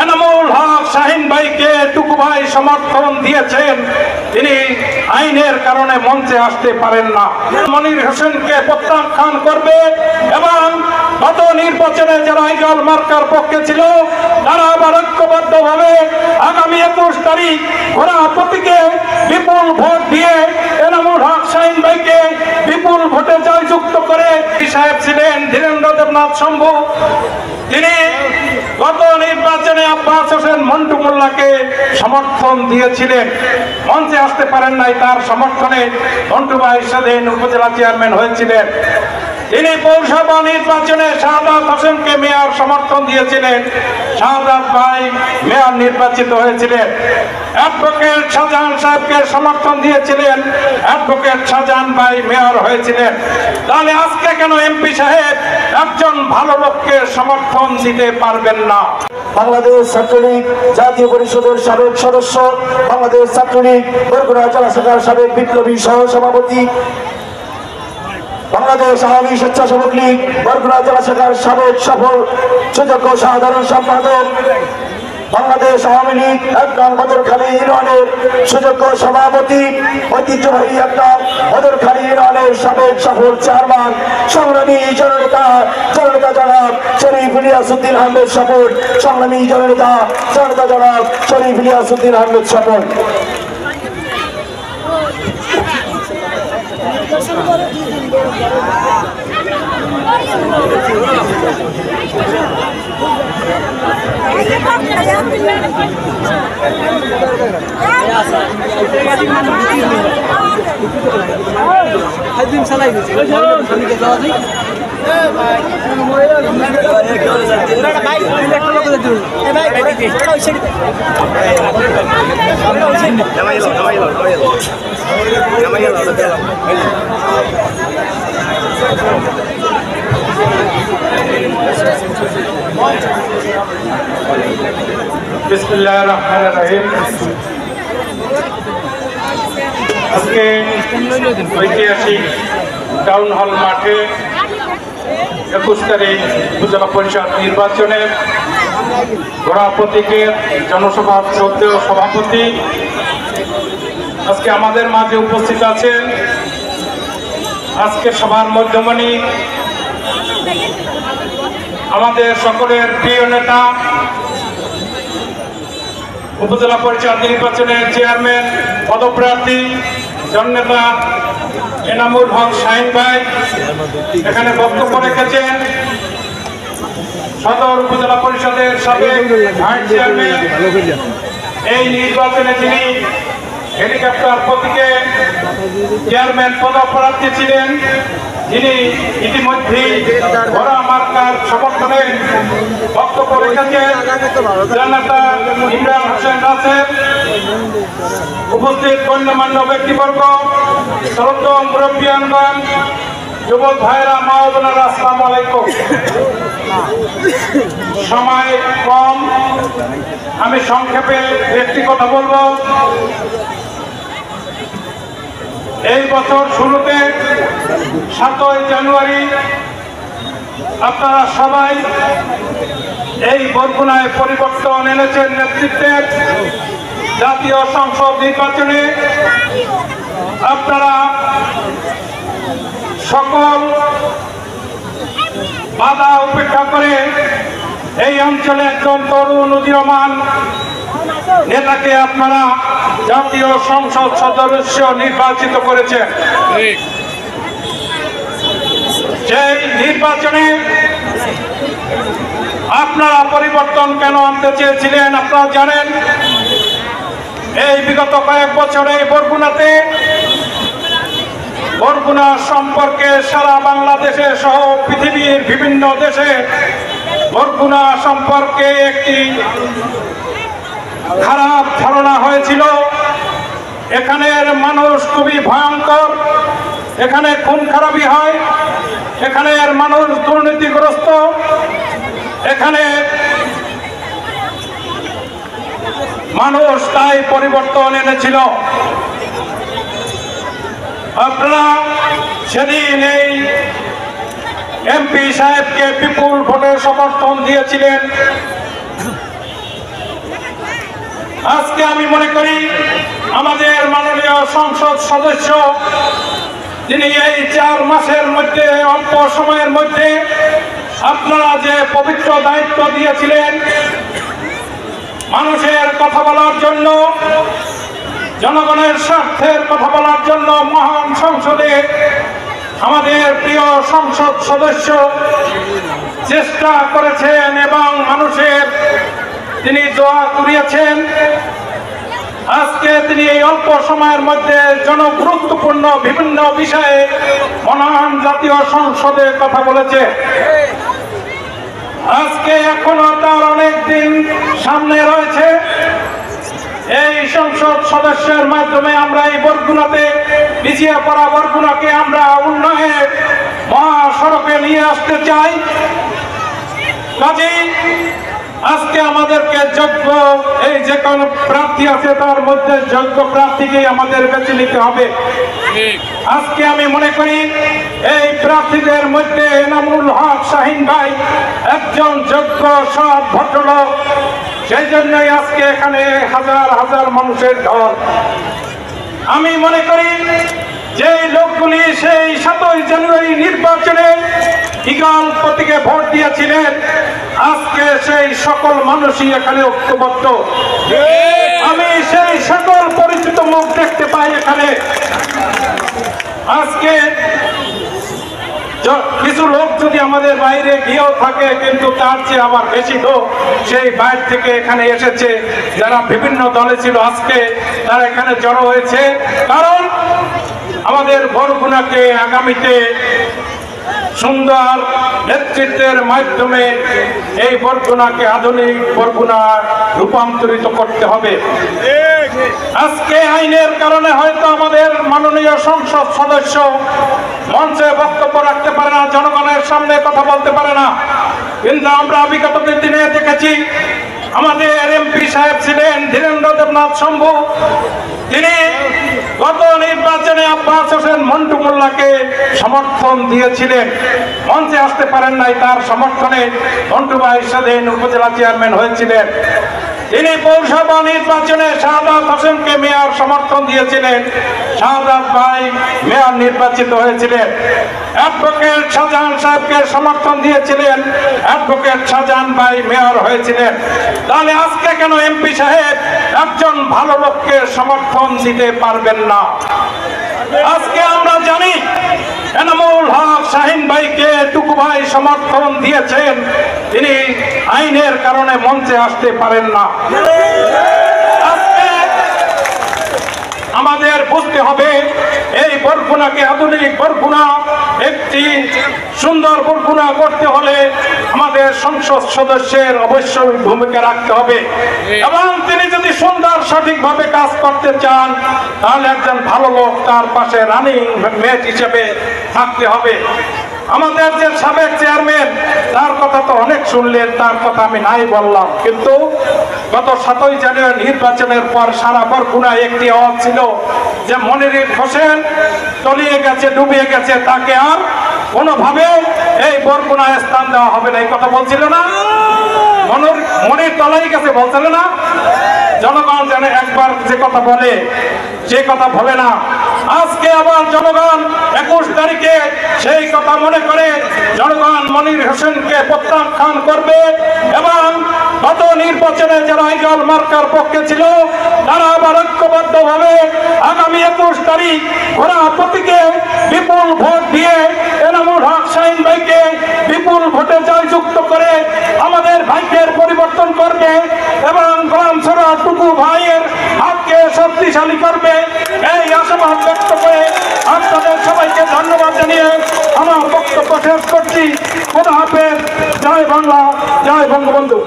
এনামুল হক শাহিন ভাইকে টুকু ভাই সমর্থন দিয়েছেন, তিনি আইনের কারণে মঞ্চে আসতে পারেন না। মনির হোসেনকে প্রত্যাখ্যান করবে এবং গত নির্বাচনে যারা ঈগল মার্কার পক্ষে ছিল তারা আবার ঐক্যবদ্ধভাবে আগামী 21 তারিখ ঘোড়া প্রতীকে বিপুল ভোট দিয়ে এনামুল হক শাহিন ভাইকে বিপুল ভোটে জয়যুক্ত করে সাহেব ছিলেন ধীরেন্দ্র দেবনাথ শম্ভু, তিনি গত নির্বাচনে আব্বাস হোসেন মন্টু মোল্লাকে সমর্থন দিয়েছিলেন, মঞ্চে আসতে পারেন নাই। তার সমর্থনে মন্টু ভাই সেদিন উপজেলা চেয়ারম্যান হয়েছিলেন। তিনি পৌরসভা নির্বাচনে শাহাদাত হোসেনকে মেয়র সমর্থন দিয়েছিলেন, শাহাদাত ভাই মেয়র নির্বাচিত হয়েছিলেন। অ্যাডভোকেট শাহজাহান সাহেবকে সমর্থন দিয়েছিলেন, অ্যাডভোকেট শাহজাহান ভাই মেয়র হয়েছিলেন। তাহলে আজকে কেন এমপি সাহেব একজন ভালো লোককে সমর্থন দিতে পারবেন না? বাংলাদেশ ছাত্রলীগ জাতীয় পরিষদের সাবেক সদস্য, বাংলাদেশ ছাত্রলীগ বরগুনা জেলা শাখার সাবেক বিপ্লবী সহ সভাপতি, বাংলাদেশ আওয়ামী স্বেচ্ছাসেবক লীগ বরগুনা জেলা শাখার সাবেক সফল সুযোগ্য সাধারণ সম্পাদক, বাংলাদেশ আওয়ামী লীগ ১ নং বদরখালী ইউনিয়নের সুযোগ্য সভাপতি, ঐতিহ্যবাহী ১ নং বদরখালী ইউনিয়নের সাবেক সফল চেয়ারম্যান, সংগ্রামী জননেতা জনাব শরীফ ইলিয়াসউদ্দিন আহমেদ সফল, সংগ্রামী জননেতা জনাব শরীফ ইলিয়াসউদ্দিন আহমেদ সফল। বিসমিল্লাহির রহমানির রহিম। আজকে ঐতিহাসিক টাউন হল মাঠে 21 তারিখ উপজেলা পরিষদ নির্বাচনের ঘোড়া প্রতীকের জনসভার শ্রদ্ধেয় সভাপতি আজকে আমাদের মাঝে উপস্থিত আছেন। আজকে সভার মধ্যমণি আমাদের সকলের প্রিয় নেতা, উপজেলা পরিষদ নির্বাচনের চেয়ারম্যান পদপ্রার্থী জননেতা এনামুল হক শাহিন ভাই এখানে বক্তব্য রেখেছেন। সদর উপজেলা পরিষদের সাবেক ভাইস চেয়ারম্যান, এই নির্বাচনে তিনি হেলিকপ্টার প্রতীকে চেয়ারম্যান পদপ্রার্থী ছিলেন, যিনি ইতিমধ্যেই ঘোড়া মার্কার সমর্থনে বক্তব্য রেখেছেন। জননেতা ইমরান হোসেন রাসেল, উপস্থিত গণ্যমান্য ব্যক্তিবর্গ, শ্রদ্ধেয় মুরব্বিয়ানগণ, যুবক ভাইরা, মা ও বোনেরা, আসসালামু আলাইকুম। সময় কম, আমি সংক্ষেপে একটি কথা বলবো। এই বছর শুরুতে 7ই জানুয়ারি আপনারা সবাই এই বরগুনায় পরিবর্তন এনেছেন নেতৃত্বের। জাতীয় সংসদ নির্বাচনে আপনারা সকল বাধা উপেক্ষা করে এই অঞ্চলে একজন তরুণ উদীয়মান নেতাকে আপনারা জাতীয় সংসদ সদস্য নির্বাচিত করেছেন। সেই নির্বাচনে আপনারা পরিবর্তন কেন আনতে চেয়েছিলেন আপনারা জানেন। এই বিগত কয়েক বছরে বরগুনাতে, বরগুনা সম্পর্কে সারা বাংলাদেশে সহ পৃথিবীর বিভিন্ন দেশে বরগুনা সম্পর্কে একটি খারাপ ধারণা হয়েছিল। এখানের মানুষ খুবই ভয়ঙ্কর, এখানে খুন খারাপি হয়, এখানের মানুষ দুর্নীতিগ্রস্ত, এখানে মানুষ তাই পরিবর্তন এনেছিল। আপনারা সেদিন এই এমপি সাহেবকে বিপুল ভোটের সমর্থন দিয়েছিলেন। আজকে আমি মনে করি আমাদের মাননীয় সংসদ সদস্য তিনি এই 4 মাসের মধ্যে, অল্প সময়ের মধ্যে আপনারা যে পবিত্র দায়িত্ব দিয়েছিলেন মানুষের কথা বলার জন্য, জনগণের স্বার্থের কথা বলার জন্য মহান সংসদে আমাদের প্রিয় সংসদ সদস্য চেষ্টা করেছেন এবং মানুষের তিনি দোয়া করিয়েছেন। আজকে তিনি এই অল্প সময়ের মধ্যে জনগুরুত্বপূর্ণ বিভিন্ন বিষয়ে মহান জাতীয় সংসদে কথা বলেছে। আজকে এখনো তার অনেক দিন সামনে রয়েছে। এই সংসদ সদস্যের মাধ্যমে আমরা এই বরগুনাতে পিছিয়ে পড়া বরগুনাকে আমরা উন্নয়নের মহাসড়কে নিয়ে আসতে চাই। কাজেই আজকে আমাদেরকে যোগ্য এই যে কোনো প্রার্থী আছে তার মধ্যে যোগ্য প্রার্থীকেই আমাদের বেছে নিতে হবে। আজকে আমি মনে করি এই প্রার্থীদের মধ্যে এনামুল হক শাহিন ভাই একজন যোগ্য সৎ ভদ্রলোক। সেই জন্যই আজকে এখানে হাজার হাজার মানুষের ঢল। আমি মনে করি যে লোকগুলি সেই 7ই জানুয়ারি নির্বাচনে ইগল প্রতীকে ভোট দিয়েছিলেন, আজকে সেই সকল মানুষই এখানে ঐক্যবদ্ধ। আমি সেই সকল পরিচিত মুখ দেখতে পাই এখানে। আজকে কিছু লোক যদি আমাদের বাইরে গিয়েও থাকে, কিন্তু তার চেয়ে আবার বেশি লোক সেই বাইরে থেকে এখানে এসেছে, যারা বিভিন্ন দলে ছিল আজকে তারা এখানে জড়ো হয়েছে। কারণ আমাদের বরগুনাকে আগামীতে সুন্দর নেতৃত্বের মাধ্যমে এই বরগুনাকে আধুনিক বরগুনা রূপান্তরিত করতে হবে। আজকে আইনের কারণে হয়তো আমাদের মাননীয় সংসদ সদস্য মঞ্চে বক্তব্য রাখতে পারে না, জনগণের সামনে কথা বলতে পারে না, কিন্তু আমরা বিগত দিনে দেখেছি আমাদের এমপি সাহেব ছিলেন ধীরেন্দ্র দেবনাথ শম্ভু। তিনি গত নির্বাচনে আব্বাস হোসেন মন্টু মোল্লাকে সমর্থন দিয়েছিলেন, মঞ্চে আসতে পারেন নাই, তার সমর্থনে মন্টু ভাই সেদিন উপজেলা চেয়ারম্যান হয়েছিলেন। তিনি পৌরসভা নির্বাচনে শাহাদাত হোসেনকে মেয়র সমর্থন দিয়েছিলেন, শাহাদাত ভাই মেয়র নির্বাচিত হয়েছিলেন। অ্যাডভোকেট শাহজাহান সাহেবকে সমর্থন দিয়েছিলেন, অ্যাডভোকেট শাহজাহান ভাই মেয়র হয়েছিলেন। তাহলে আজকে কেন এমপি সাহেব একজন ভালো লোককে সমর্থন দিতে পারবেন না? আজকে আমরা জানি এনামুল হক শাহিন ভাইকে টুকু ভাই সমর্থন দিয়েছেন, তিনি আইনের কারণে মঞ্চে আসতে পারেন না। আজকে আমাদের বুঝতে হবে এই বরগুনাকে আধুনিক বরগুনা, একটি সুন্দর বরগুনা করতে হলে আমাদের সংসদ সদস্যের অবশ্যই ভূমিকা রাখতে হবে এবং তিনি যদি সুন্দর সঠিকভাবে কাজ করতে চান তাহলে একজন ভালো লোক তার পাশে রানিং মেট হিসেবে থাকতে হবে। আমাদের যে সাবেক চেয়ারম্যান তার কথা তো অনেক শুনলেন, তার কথা আমি নাই বললাম, কিন্তু গত 7ই জানুয়ারি নির্বাচনের পর সারা বরগুনায় একটি আওয়াজ ছিল যে মনির হোসেন তলিয়ে গেছে, ডুবিয়ে গেছে, তাকে আর কোনোভাবে এই বরগুনায় স্থান দেওয়া হবে না। এই কথা বলছিল না? মনির তলাই গেছে বলছিল না? জনগণ জানে একবার যে কথা বলে সে কথা বলে না। আজকে আবার জনগণ 21 তারিখে সেই কথা মনে করে জনগণ মনির হোসেনকে প্রত্যাখ্যান করবে এবং গত নির্বাচনে যারা ইগল মার্কার পক্ষে ছিল তারা আবার ঐক্যবদ্ধ ভাবে আগামী 21 তারিখ ঘোড়া প্রতীকে বিপুল ভোট দিয়ে এনামুল হক শাহিন ভাইকে বিপুল ভোটে জয়যুক্ত করে আমাদের ভাগ্যের পরিবর্তন করবে এবং গোলাম ছড়া টুকু ভাইয়ের হাতকে শক্তিশালী করবে। এই আশাবাদ ব্যক্ত করে আপনাদের সবাইকে ধন্যবাদ জানিয়ে আমার বক্তব্য শেষ করছি। খোদা হাফেজ। জয় বাংলা, জয় বঙ্গবন্ধু।